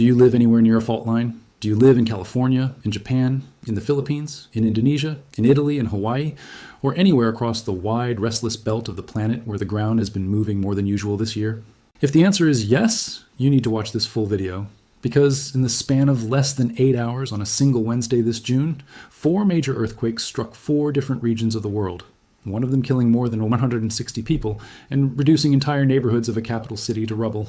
Do you live anywhere near a fault line? Do you live in California, in Japan, in the Philippines, in Indonesia, in Italy, in Hawaii, or anywhere across the wide, restless belt of the planet where the ground has been moving more than usual this year? If the answer is yes, you need to watch this full video, because in the span of less than 8 hours on a single Wednesday this June, 4 major earthquakes struck 4 different regions of the world, one of them killing more than 160 people and reducing entire neighborhoods of a capital city to rubble.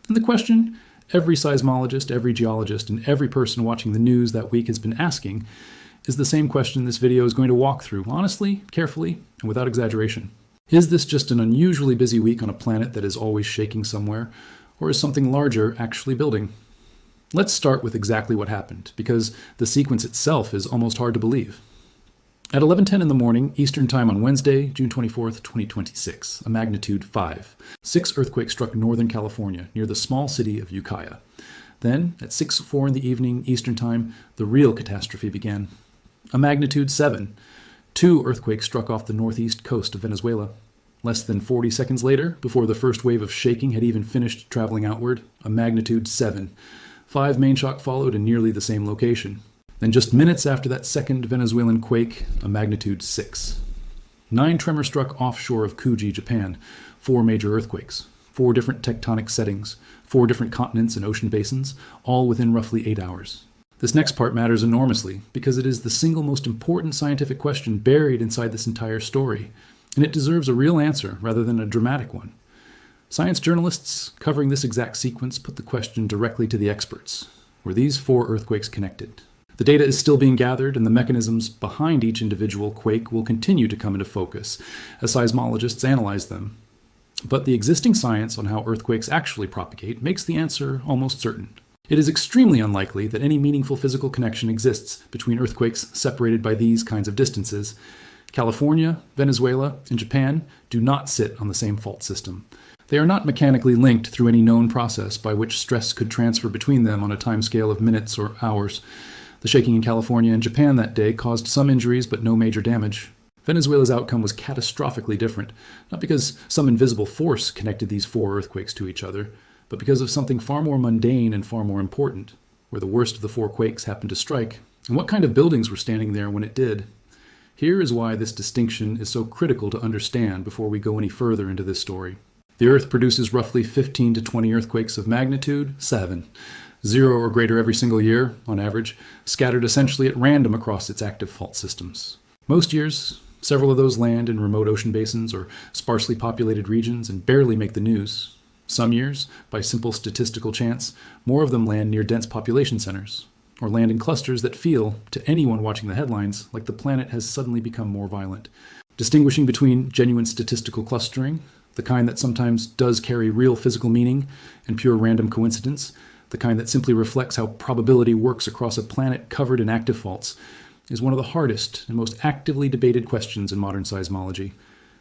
And the question every seismologist, every geologist, and every person watching the news that week has been asking is the same question this video is going to walk through, honestly, carefully, and without exaggeration. Is this just an unusually busy week on a planet that is always shaking somewhere, or is something larger actually building? Let's start with exactly what happened, because the sequence itself is almost hard to believe. At 11:10 in the morning, Eastern Time on Wednesday, June 24th, 2026, a magnitude 5. 6 earthquakes struck Northern California, near the small city of Kīlauea. Then, at 6:04 in the evening, Eastern Time, the real catastrophe began. A magnitude 7. 2 earthquakes struck off the northeast coast of Venezuela. Less than 40 seconds later, before the first wave of shaking had even finished traveling outward, a magnitude 7. 5 main shock followed in nearly the same location. Then just minutes after that second Venezuelan quake, a magnitude 6. 9 tremors struck offshore of Fuji, Japan. 4 major earthquakes. 4 different tectonic settings. 4 different continents and ocean basins, all within roughly 8 hours. This next part matters enormously because it is the single most important scientific question buried inside this entire story, and it deserves a real answer rather than a dramatic one. Science journalists covering this exact sequence put the question directly to the experts. Were these 4 earthquakes connected? The data is still being gathered, and the mechanisms behind each individual quake will continue to come into focus as seismologists analyze them. But the existing science on how earthquakes actually propagate makes the answer almost certain. It is extremely unlikely that any meaningful physical connection exists between earthquakes separated by these kinds of distances. California, Venezuela, and Japan do not sit on the same fault system. They are not mechanically linked through any known process by which stress could transfer between them on a timescale of minutes or hours. The shaking in California and Japan that day caused some injuries but no major damage. Venezuela's outcome was catastrophically different, not because some invisible force connected these 4 earthquakes to each other, but because of something far more mundane and far more important, where the worst of the 4 quakes happened to strike, and what kind of buildings were standing there when it did. Here is why this distinction is so critical to understand before we go any further into this story. The Earth produces roughly 15 to 20 earthquakes of magnitude 7. 0 or greater every single year, on average, scattered essentially at random across its active fault systems. Most years, several of those land in remote ocean basins or sparsely populated regions and barely make the news. Some years, by simple statistical chance, more of them land near dense population centers, or land in clusters that feel, to anyone watching the headlines, like the planet has suddenly become more violent. Distinguishing between genuine statistical clustering, the kind that sometimes does carry real physical meaning, and pure random coincidence, the kind that simply reflects how probability works across a planet covered in active faults, is one of the hardest and most actively debated questions in modern seismology.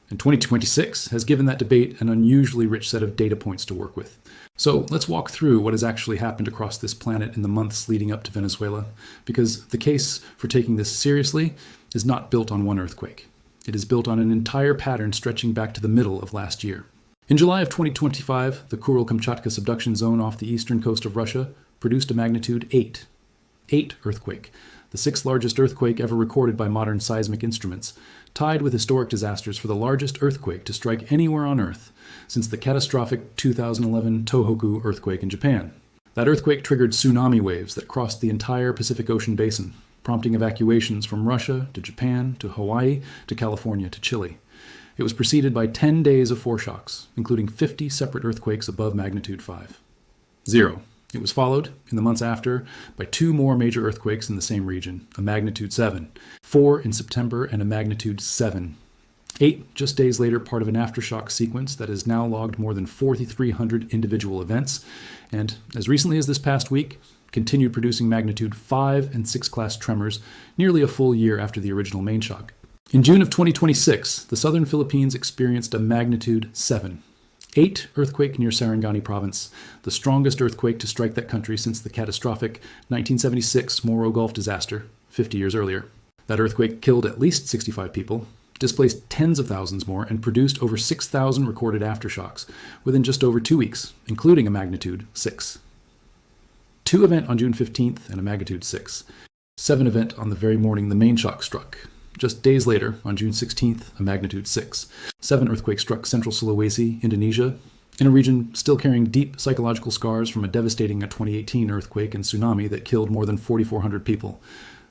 And 2026 has given that debate an unusually rich set of data points to work with. So let's walk through what has actually happened across this planet in the months leading up to Venezuela, because the case for taking this seriously is not built on one earthquake. It is built on an entire pattern stretching back to the middle of last year. In July of 2025, the Kamchatka subduction zone off the eastern coast of Russia produced a magnitude 8. 8 earthquake, the 6th largest earthquake ever recorded by modern seismic instruments, tied with historic disasters for the largest earthquake to strike anywhere on Earth since the catastrophic 2011 Tohoku earthquake in Japan. That earthquake triggered tsunami waves that crossed the entire Pacific Ocean basin, prompting evacuations from Russia to Japan to Hawaii to California to Chile. It was preceded by 10 days of foreshocks, including 50 separate earthquakes above magnitude 5. 0. It was followed, in the months after, by 2 more major earthquakes in the same region, a magnitude 7. 4 in September and a magnitude 7. 8 just days later, part of an aftershock sequence that has now logged more than 4,300 individual events, and, as recently as this past week, continued producing magnitude 5 and 6 class tremors nearly a full year after the original main shock. In June of 2026, the southern Philippines experienced a magnitude 7. 8 earthquake near Sarangani province, the strongest earthquake to strike that country since the catastrophic 1976 Moro Gulf disaster, 50 years earlier. That earthquake killed at least 65 people, displaced tens of thousands more, and produced over 6,000 recorded aftershocks within just over 2 weeks, including a magnitude 6. 2 event on June 15th and a magnitude 6. 7 event on the very morning the main shock struck. Just days later, on June 16th, a magnitude 6. 7 earthquake struck central Sulawesi, Indonesia, in a region still carrying deep psychological scars from a devastating 2018 earthquake and tsunami that killed more than 4,400 people.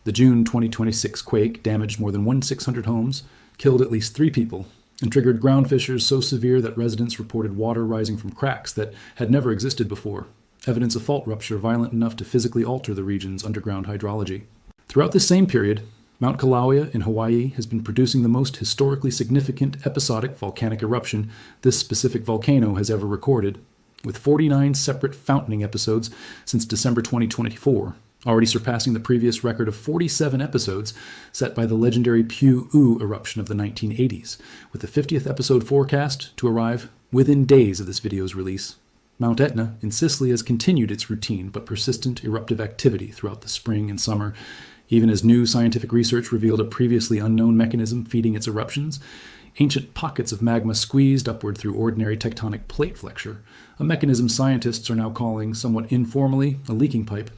The June 2026 quake damaged more than 1,600 homes, killed at least 3 people, and triggered ground fissures so severe that residents reported water rising from cracks that had never existed before, evidence of fault rupture violent enough to physically alter the region's underground hydrology. Throughout this same period, Mount Kīlauea in Hawaii has been producing the most historically significant episodic volcanic eruption this specific volcano has ever recorded, with 49 separate fountaining episodes since December 2024, already surpassing the previous record of 47 episodes set by the legendary Pū'u eruption of the 1980s, with the 50th episode forecast to arrive within days of this video's release. Mount Etna in Sicily has continued its routine but persistent eruptive activity throughout the spring and summer, even as new scientific research revealed a previously unknown mechanism feeding its eruptions. Ancient pockets of magma squeezed upward through ordinary tectonic plate flexure, a mechanism scientists are now calling, somewhat informally, a leaking pipe.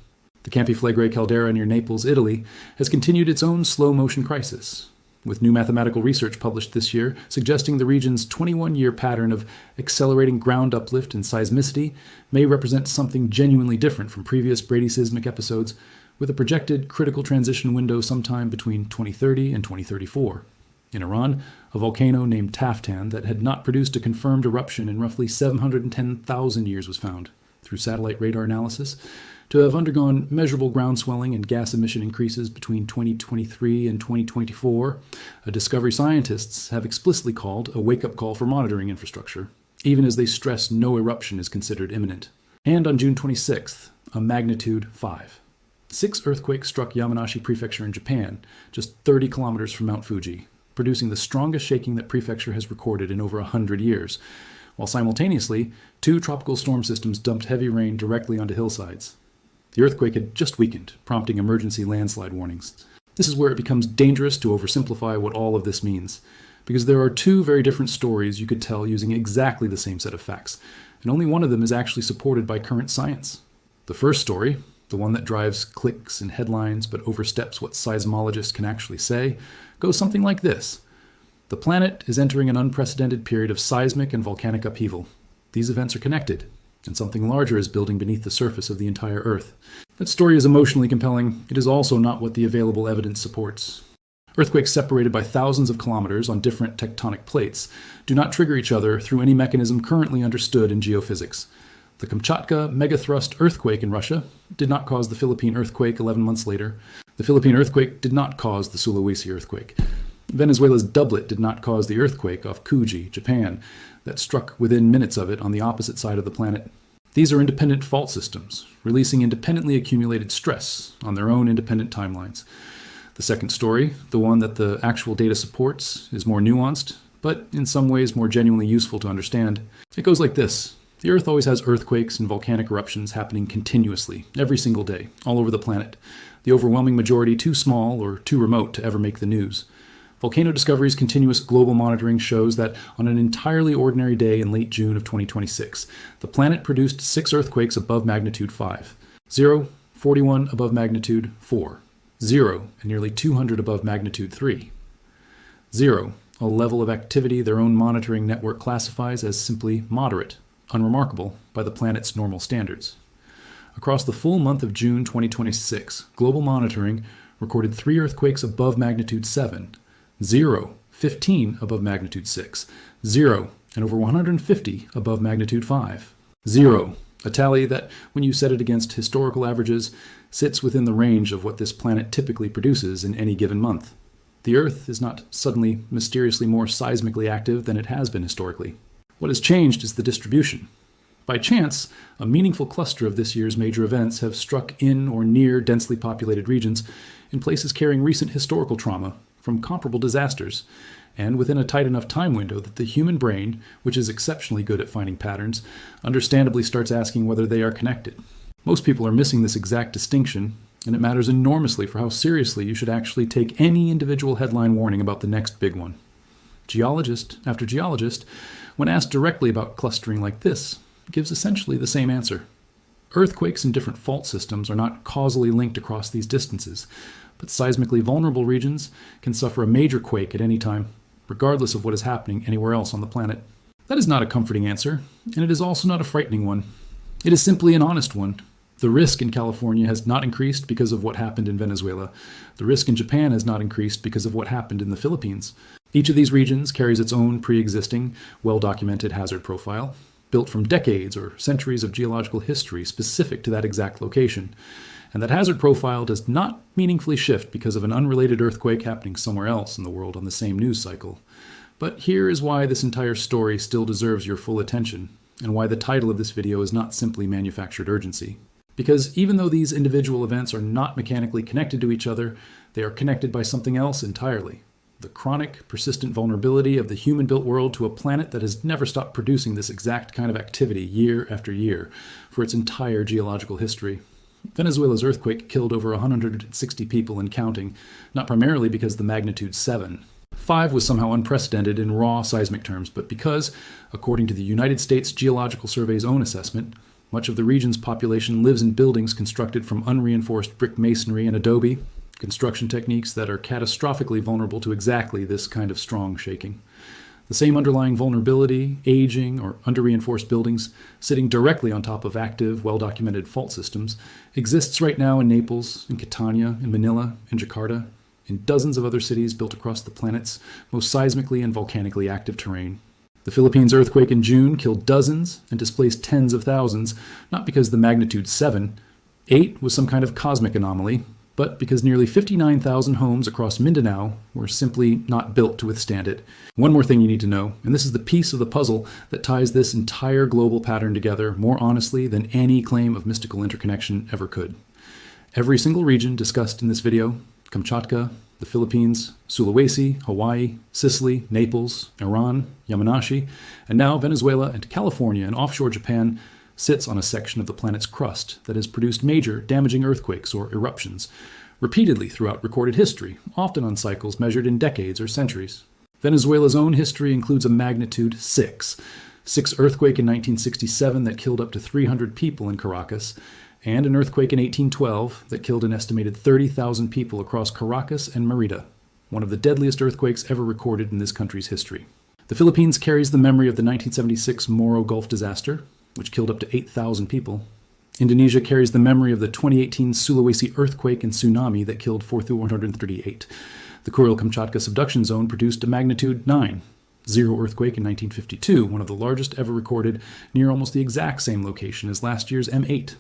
The Campi Flegrei caldera near Naples, Italy, has continued its own slow-motion crisis, with new mathematical research published this year suggesting the region's 21-year pattern of accelerating ground uplift and seismicity may represent something genuinely different from previous bradyseismic episodes, with a projected critical transition window sometime between 2030 and 2034. In Iran, a volcano named Taftan that had not produced a confirmed eruption in roughly 710,000 years was found, through satellite radar analysis, to have undergone measurable ground swelling and gas emission increases between 2023 and 2024, a discovery scientists have explicitly called a wake-up call for monitoring infrastructure, even as they stress no eruption is considered imminent. And on June 26th, a magnitude 5. 6 earthquakes struck Yamanashi Prefecture in Japan, just 30 kilometers from Mount Fuji, producing the strongest shaking that prefecture has recorded in over 100 years, while simultaneously, 2 tropical storm systems dumped heavy rain directly onto hillsides. The earthquake had just weakened, prompting emergency landslide warnings. This is where it becomes dangerous to oversimplify what all of this means, because there are 2 very different stories you could tell using exactly the same set of facts, and only one of them is actually supported by current science. The first story, the one that drives clicks and headlines but oversteps what seismologists can actually say, goes something like this. The planet is entering an unprecedented period of seismic and volcanic upheaval. These events are connected, and something larger is building beneath the surface of the entire Earth. That story is emotionally compelling. It is also not what the available evidence supports. Earthquakes separated by thousands of kilometers on different tectonic plates do not trigger each other through any mechanism currently understood in geophysics. The Kamchatka megathrust earthquake in Russia did not cause the Philippine earthquake 11 months later. The Philippine earthquake did not cause the Sulawesi earthquake. Venezuela's doublet did not cause the earthquake off Kuji, Japan, that struck within minutes of it on the opposite side of the planet. These are independent fault systems, releasing independently accumulated stress on their own independent timelines. The second story, the one that the actual data supports, is more nuanced, but in some ways more genuinely useful to understand. It goes like this. The Earth always has earthquakes and volcanic eruptions happening continuously, every single day, all over the planet, the overwhelming majority too small or too remote to ever make the news. Volcano Discovery's continuous global monitoring shows that on an entirely ordinary day in late June of 2026, the planet produced 6 earthquakes above magnitude 5, 0, 41 above magnitude 4, 0, and nearly 200 above magnitude 3, 0, a level of activity their own monitoring network classifies as simply moderate, unremarkable by the planet's normal standards. Across the full month of June 2026, global monitoring recorded 3 earthquakes above magnitude 7, 0, 15 above magnitude 6, 0, and over 150 above magnitude 5. 0, a tally that, when you set it against historical averages, sits within the range of what this planet typically produces in any given month. The Earth is not suddenly mysteriously more seismically active than it has been historically. What has changed is the distribution. By chance, a meaningful cluster of this year's major events have struck in or near densely populated regions in places carrying recent historical trauma from comparable disasters, and within a tight enough time window that the human brain, which is exceptionally good at finding patterns, understandably starts asking whether they are connected. Most people are missing this exact distinction, and it matters enormously for how seriously you should actually take any individual headline warning about the next big one. Geologist after geologist, when asked directly about clustering like this, gives essentially the same answer. Earthquakes in different fault systems are not causally linked across these distances, but seismically vulnerable regions can suffer a major quake at any time, regardless of what is happening anywhere else on the planet. That is not a comforting answer, and it is also not a frightening one. It is simply an honest one. The risk in California has not increased because of what happened in Venezuela. The risk in Japan has not increased because of what happened in the Philippines. Each of these regions carries its own pre-existing, well-documented hazard profile, built from decades or centuries of geological history specific to that exact location. And that hazard profile does not meaningfully shift because of an unrelated earthquake happening somewhere else in the world on the same news cycle. But here is why this entire story still deserves your full attention, and why the title of this video is not simply manufactured urgency. Because even though these individual events are not mechanically connected to each other, they are connected by something else entirely. The chronic, persistent vulnerability of the human-built world to a planet that has never stopped producing this exact kind of activity year after year for its entire geological history. Venezuela's earthquake killed over 160 people and counting, not primarily because the magnitude 7. 5 was somehow unprecedented in raw seismic terms, but because, according to the United States Geological Survey's own assessment, much of the region's population lives in buildings constructed from unreinforced brick masonry and adobe, construction techniques that are catastrophically vulnerable to exactly this kind of strong shaking. The same underlying vulnerability, aging, or under-reinforced buildings sitting directly on top of active, well-documented fault systems exists right now in Naples, in Catania, in Manila, in Jakarta, in dozens of other cities built across the planet's most seismically and volcanically active terrain. The Philippines earthquake in June killed dozens and displaced tens of thousands, not because the magnitude 7, 8 was some kind of cosmic anomaly, but because nearly 59,000 homes across Mindanao were simply not built to withstand it. One more thing you need to know, and this is the piece of the puzzle that ties this entire global pattern together more honestly than any claim of mystical interconnection ever could. Every single region discussed in this video, Kamchatka, the Philippines, Sulawesi, Hawaii, Sicily, Naples, Iran, Yamanashi, and now Venezuela and California and offshore Japan, sits on a section of the planet's crust that has produced major, damaging earthquakes or eruptions, repeatedly throughout recorded history, often on cycles measured in decades or centuries. Venezuela's own history includes a magnitude 6 earthquake in 1967 that killed up to 300 people in Caracas, and an earthquake in 1812 that killed an estimated 30,000 people across Caracas and Mérida, one of the deadliest earthquakes ever recorded in this country's history. The Philippines carries the memory of the 1976 Moro Gulf disaster, which killed up to 8,000 people. Indonesia carries the memory of the 2018 Sulawesi earthquake and tsunami that killed 438. The Kuril-Kamchatka subduction zone produced a magnitude 9, earthquake in 1952, one of the largest ever recorded, near almost the exact same location as last year's M8.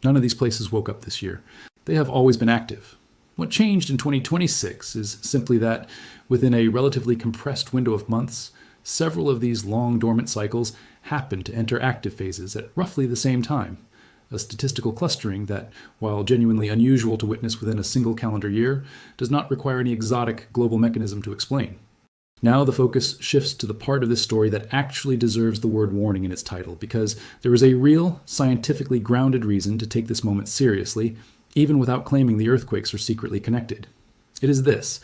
None of these places woke up this year. They have always been active. What changed in 2026 is simply that, within a relatively compressed window of months, several of these long-dormant cycles happen to enter active phases at roughly the same time, a statistical clustering that, while genuinely unusual to witness within a single calendar year, does not require any exotic global mechanism to explain. Now the focus shifts to the part of this story that actually deserves the word warning in its title, because there is a real, scientifically grounded reason to take this moment seriously, even without claiming the earthquakes are secretly connected. It is this: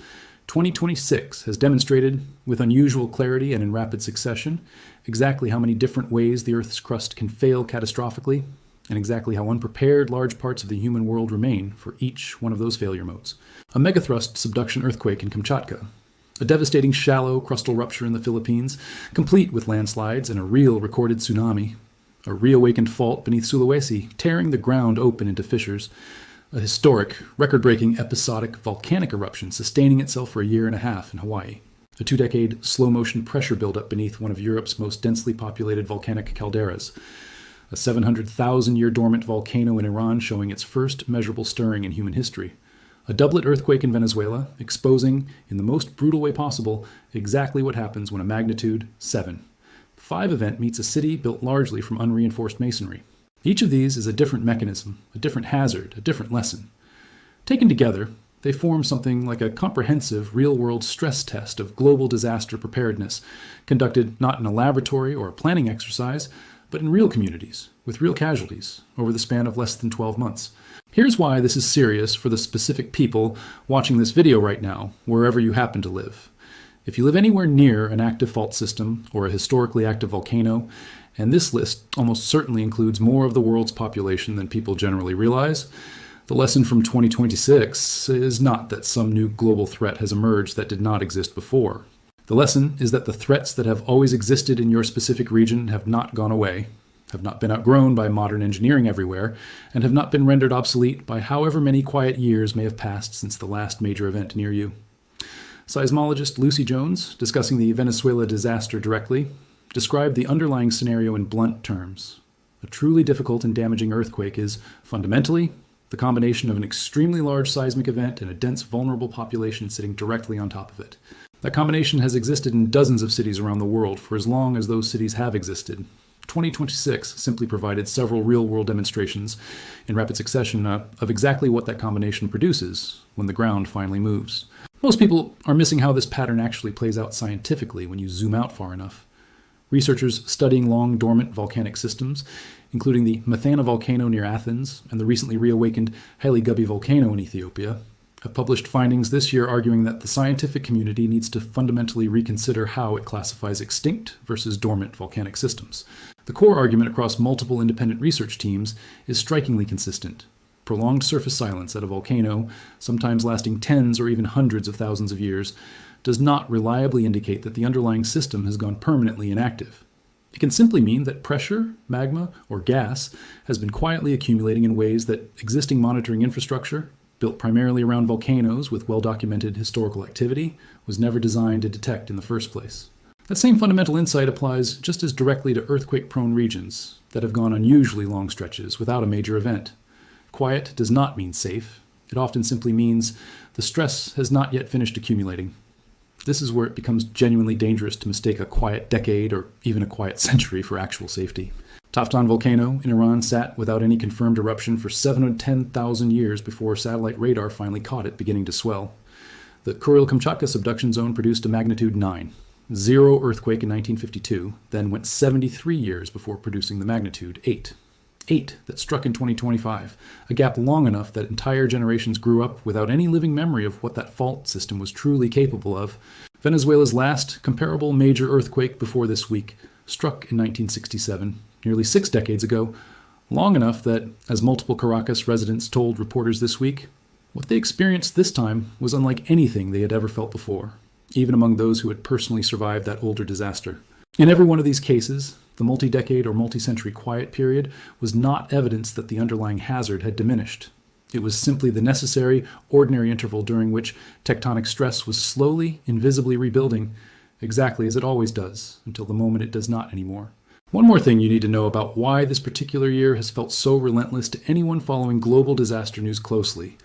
2026 has demonstrated, with unusual clarity and in rapid succession, exactly how many different ways the Earth's crust can fail catastrophically, and exactly how unprepared large parts of the human world remain for each one of those failure modes. A megathrust subduction earthquake in Kamchatka, a devastating shallow crustal rupture in the Philippines, complete with landslides and a real recorded tsunami, a reawakened fault beneath Sulawesi, tearing the ground open into fissures, a historic, record-breaking episodic volcanic eruption sustaining itself for a year and a half in Hawaii, a 2-decade slow-motion pressure buildup beneath one of Europe's most densely populated volcanic calderas, a 700,000-year dormant volcano in Iran showing its first measurable stirring in human history, a doublet earthquake in Venezuela exposing, in the most brutal way possible, exactly what happens when a magnitude 7, 5 event meets a city built largely from unreinforced masonry. Each of these is a different mechanism, a different hazard, a different lesson. Taken together, they form something like a comprehensive real-world stress test of global disaster preparedness, conducted not in a laboratory or a planning exercise, but in real communities, with real casualties, over the span of less than 12 months. Here's why this is serious for the specific people watching this video right now, wherever you happen to live. If you live anywhere near an active fault system or a historically active volcano, And this list almost certainly includes more of the world's population than people generally realize. The lesson from 2026 is not that some new global threat has emerged that did not exist before. The lesson is that the threats that have always existed in your specific region have not gone away, have not been outgrown by modern engineering everywhere, and have not been rendered obsolete by however many quiet years may have passed since the last major event near you. Seismologist Lucy Jones, discussing the Venezuela disaster directly, described the underlying scenario in blunt terms. A truly difficult and damaging earthquake is, fundamentally, the combination of an extremely large seismic event and a dense, vulnerable population sitting directly on top of it. That combination has existed in dozens of cities around the world for as long as those cities have existed. 2026 simply provided several real-world demonstrations in rapid succession of exactly what that combination produces when the ground finally moves. Most people are missing how this pattern actually plays out scientifically when you zoom out far enough. Researchers studying long-dormant volcanic systems, including the Methana volcano near Athens and the recently reawakened Haile Gubbi volcano in Ethiopia, have published findings this year arguing that the scientific community needs to fundamentally reconsider how it classifies extinct versus dormant volcanic systems. The core argument across multiple independent research teams is strikingly consistent. Prolonged surface silence at a volcano, sometimes lasting tens or even hundreds of thousands of years, does not reliably indicate that the underlying system has gone permanently inactive. It can simply mean that pressure, magma, or gas has been quietly accumulating in ways that existing monitoring infrastructure, built primarily around volcanoes with well-documented historical activity, was never designed to detect in the first place. That same fundamental insight applies just as directly to earthquake-prone regions that have gone unusually long stretches without a major event. Quiet does not mean safe. It often simply means the stress has not yet finished accumulating. This is where it becomes genuinely dangerous to mistake a quiet decade or even a quiet century for actual safety. Taftan volcano in Iran sat without any confirmed eruption for 710,000 years before satellite radar finally caught it beginning to swell. The Kamchatka subduction zone produced a magnitude 9. Zero earthquake in 1952, then went 73 years before producing the magnitude 8. 8 that struck in 2025, a gap long enough that entire generations grew up without any living memory of what that fault system was truly capable of. Venezuela's last comparable major earthquake before this week struck in 1967, nearly 6 decades ago, long enough that, as multiple Caracas residents told reporters this week, what they experienced this time was unlike anything they had ever felt before, even among those who had personally survived that older disaster. In every one of these cases, the multi-decade or multi-century quiet period was not evidence that the underlying hazard had diminished. It was simply the necessary, ordinary interval during which tectonic stress was slowly, invisibly rebuilding, exactly as it always does, until the moment it does not anymore. One more thing you need to know about why this particular year has felt so relentless to anyone following global disaster news closely,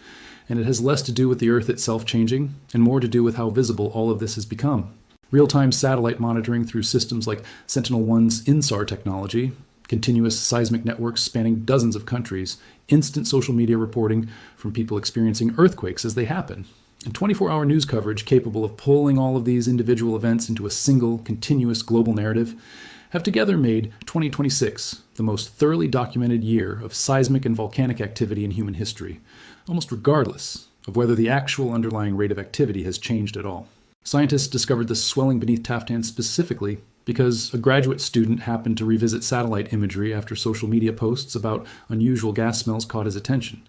and it has less to do with the Earth itself changing, and more to do with how visible all of this has become. Real-time satellite monitoring through systems like Sentinel-1's INSAR technology, continuous seismic networks spanning dozens of countries, instant social media reporting from people experiencing earthquakes as they happen, and 24-hour news coverage capable of pulling all of these individual events into a single, continuous global narrative, have together made 2026 the most thoroughly documented year of seismic and volcanic activity in human history, almost regardless of whether the actual underlying rate of activity has changed at all. Scientists discovered this swelling beneath Taftan specifically because a graduate student happened to revisit satellite imagery after social media posts about unusual gas smells caught his attention.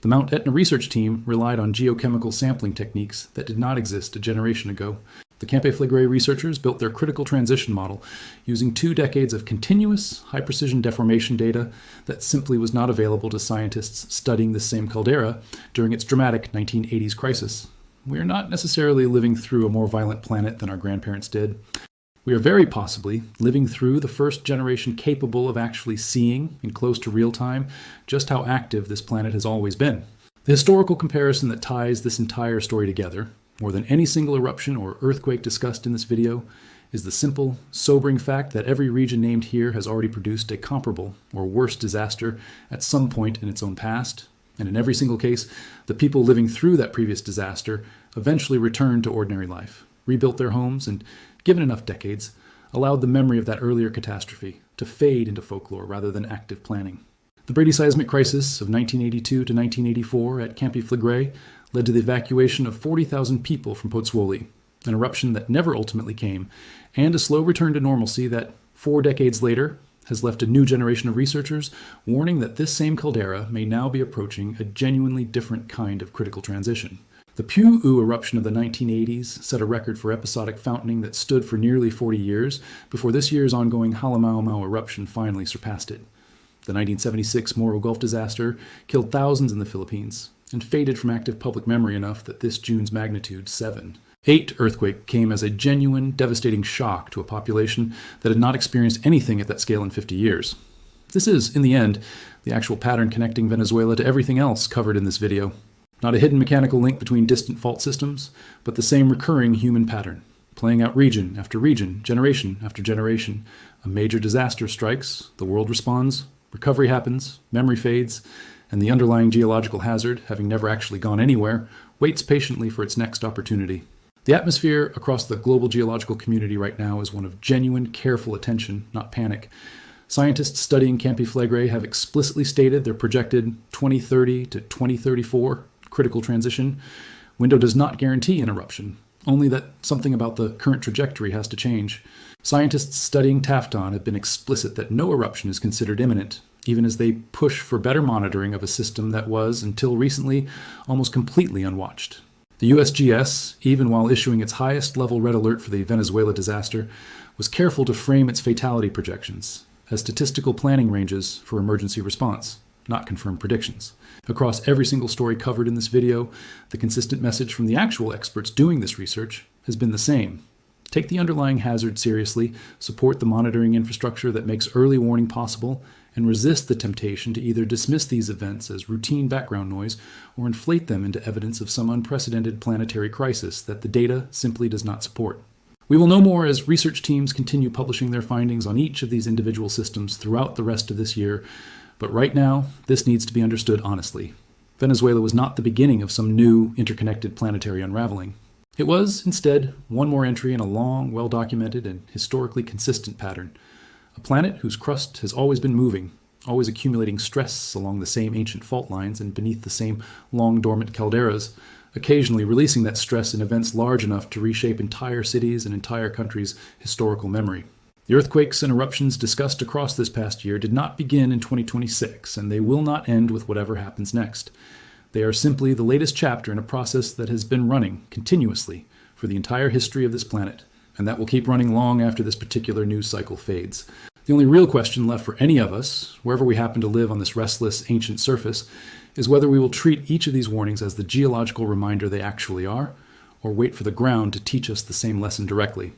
The Mount Etna research team relied on geochemical sampling techniques that did not exist a generation ago. The Campi Flegrei researchers built their critical transition model using 2 decades of continuous, high-precision deformation data that simply was not available to scientists studying this same caldera during its dramatic 1980s crisis. We are not necessarily living through a more violent planet than our grandparents did. We are very possibly living through the first generation capable of actually seeing, in close to real time, just how active this planet has always been. The historical comparison that ties this entire story together, more than any single eruption or earthquake discussed in this video, is the simple, sobering fact that every region named here has already produced a comparable or worse disaster at some point in its own past, and in every single case, the people living through that previous disaster eventually returned to ordinary life, rebuilt their homes, and, given enough decades, allowed the memory of that earlier catastrophe to fade into folklore rather than active planning. The Brady seismic crisis of 1982 to 1984 at Campi Flegrei led to the evacuation of 40,000 people from Pozzuoli, an eruption that never ultimately came, and a slow return to normalcy that 4 decades later, has left a new generation of researchers warning that this same caldera may now be approaching a genuinely different kind of critical transition. The Pu-U eruption of the 1980s set a record for episodic fountaining that stood for nearly 40 years before this year's ongoing Halemaumau eruption finally surpassed it. The 1976 Moro Gulf disaster killed thousands in the Philippines and faded from active public memory enough that this June's magnitude 7. 8 earthquake came as a genuine, devastating shock to a population that had not experienced anything at that scale in 50 years. This is, in the end, the actual pattern connecting Venezuela to everything else covered in this video. Not a hidden mechanical link between distant fault systems, but the same recurring human pattern, playing out region after region, generation after generation. A major disaster strikes, the world responds, recovery happens, memory fades, and the underlying geological hazard, having never actually gone anywhere, waits patiently for its next opportunity. The atmosphere across the global geological community right now is one of genuine, careful attention, not panic. Scientists studying Campi Flegrei have explicitly stated their projected 2030 to 2034 critical transition window does not guarantee an eruption, only that something about the current trajectory has to change. Scientists studying Tectonic have been explicit that no eruption is considered imminent, even as they push for better monitoring of a system that was, until recently, almost completely unwatched. The USGS, even while issuing its highest level red alert for the Venezuela disaster, was careful to frame its fatality projections as statistical planning ranges for emergency response, not confirmed predictions. Across every single story covered in this video, the consistent message from the actual experts doing this research has been the same. Take the underlying hazard seriously, support the monitoring infrastructure that makes early warning possible, and resist the temptation to either dismiss these events as routine background noise or inflate them into evidence of some unprecedented planetary crisis that the data simply does not support. We will know more as research teams continue publishing their findings on each of these individual systems throughout the rest of this year, but right now, this needs to be understood honestly. Venezuela was not the beginning of some new, interconnected planetary unraveling. It was, instead, one more entry in a long, well-documented, and historically consistent pattern. A planet whose crust has always been moving, always accumulating stress along the same ancient fault lines and beneath the same long-dormant calderas, occasionally releasing that stress in events large enough to reshape entire cities and entire countries' historical memory. The earthquakes and eruptions discussed across this past year did not begin in 2026, and they will not end with whatever happens next. They are simply the latest chapter in a process that has been running continuously for the entire history of this planet, and that will keep running long after this particular news cycle fades. The only real question left for any of us, wherever we happen to live on this restless, ancient surface, is whether we will treat each of these warnings as the geological reminder they actually are, or wait for the ground to teach us the same lesson directly.